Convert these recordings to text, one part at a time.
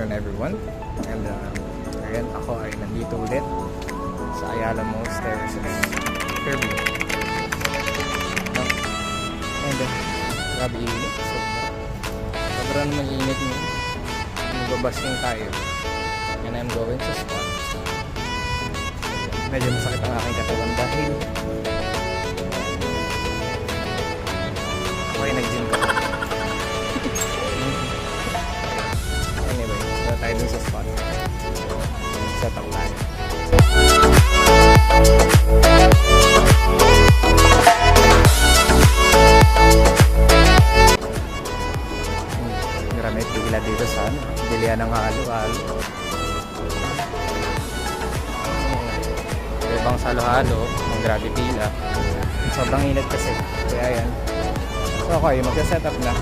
afternoon everyone. And again, ako ay nandito ulit sa Ayala Mall Terraces, Fairview. No? And grabe init. Sobrang naman init mo. Magbabasking tayo. And I'm going sa spot. Medyo masakit ang aking katawan dahil ako ay nag-gym ka. Anyway, so tayo dun sa spot. Set up tayo. Grabe pila dito sa bilihan ng halo-halo. Ibang sa halo-halo, ang grabe pila. Sobrang init kasi. Kaya yan. So okay, magsa-set up na.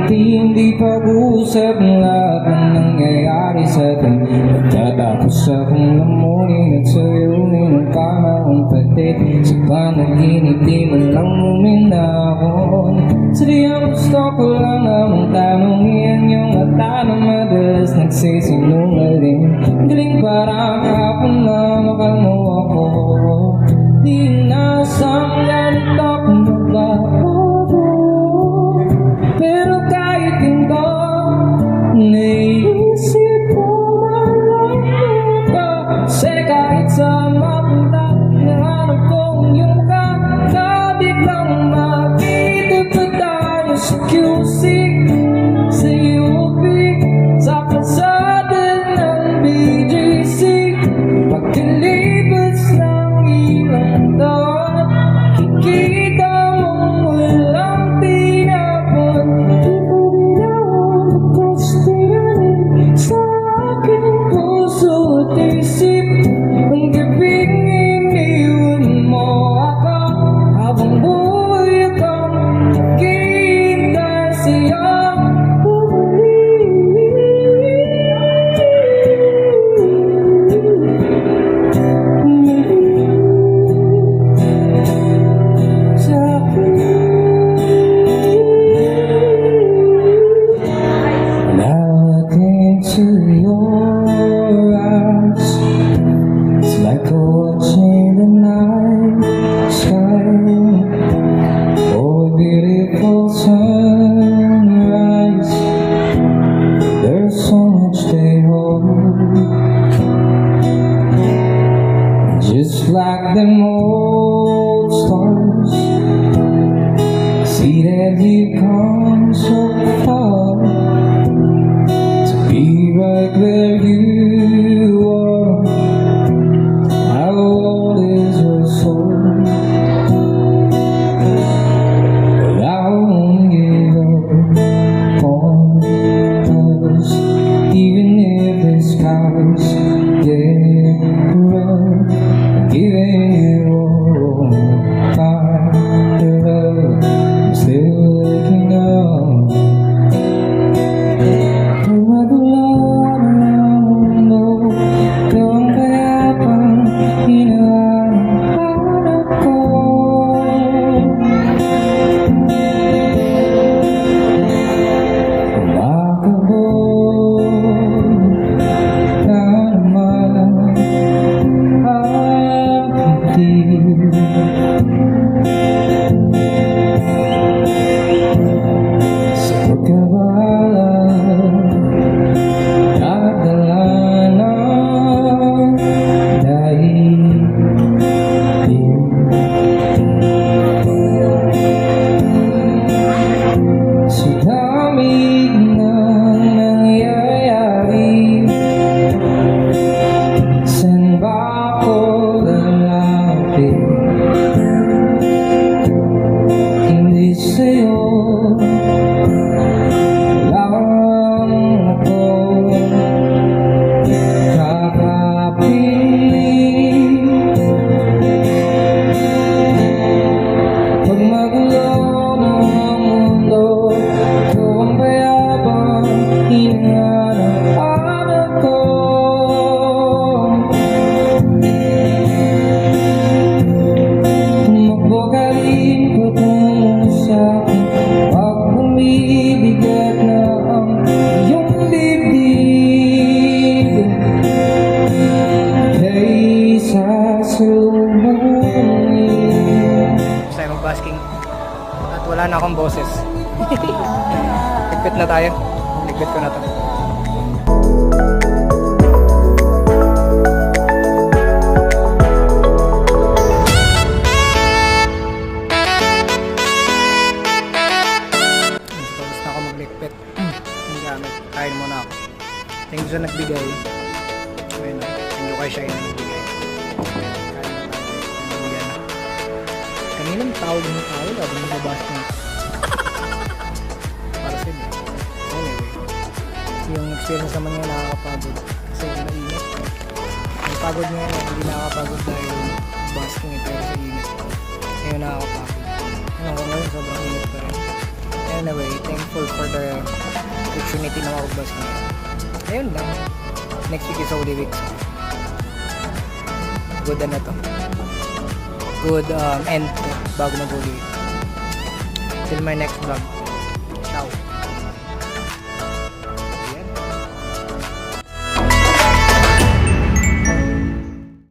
Hindi pag-uusap ng lahat ng nangyayari sa atin. Pagkatapos akong lamunin at sayunin ang kamang patid. Sa panaginip di man lang uminahon. Sadyang gusto ko lang namang tanongin yung mata na madalas nagsisinungaling. Galing parang hapon na makalmo ako. Di nasang ganito kung magbabago. Pero kahit hindi naisip mo man lang ito. Kasi kahit sa mapunta nahanap kong iyong kakabiglang makita pa tayo sa QC, sa UP, sa kalsada ng BGC. Pagkalibas ng ilang taon, kikita mong walang tinapon. Di ko binawan magkastiranin sa aking puso at isip. Ang gabing iniwan mo ako, habang buhay akong naghihintay sa'yong bumalik. Sa akin look into your eyes, it's like watching the night sky. Oh, beautiful sunrise, there's so much they hold. Just like them old stars, see that you come so far. Be right where you are. How old is your soul? But I won't give up on us, even if the skies get red. Giving you all. na akong boses. Ligpit na tayo. Ligpit ko na to. Tapos na ako magligpit. Ang gamit. Kain muna ako. Thank you sa nagbigay. Ayun na. Thank you kay Shine na nagbigay. Kain na tayo. Nabigyan na. Kaninang tawag ng tawag. Habang nababas na. Para sa inyo. Anyway. Yung experience naman nga nakakapagod. Kasi mainit. Ang pagod nga hindi nakakapagod dahil basking ito sa init. Ngayon nakakapagod. Ngayon sobrang init pa rin. Anyway, thankful for the opportunity na makapag-basking. Ayun lang. Next week is Holy Week. Good na to. Good end to bago mag-Holy Week. Till my next vlog. Ciao.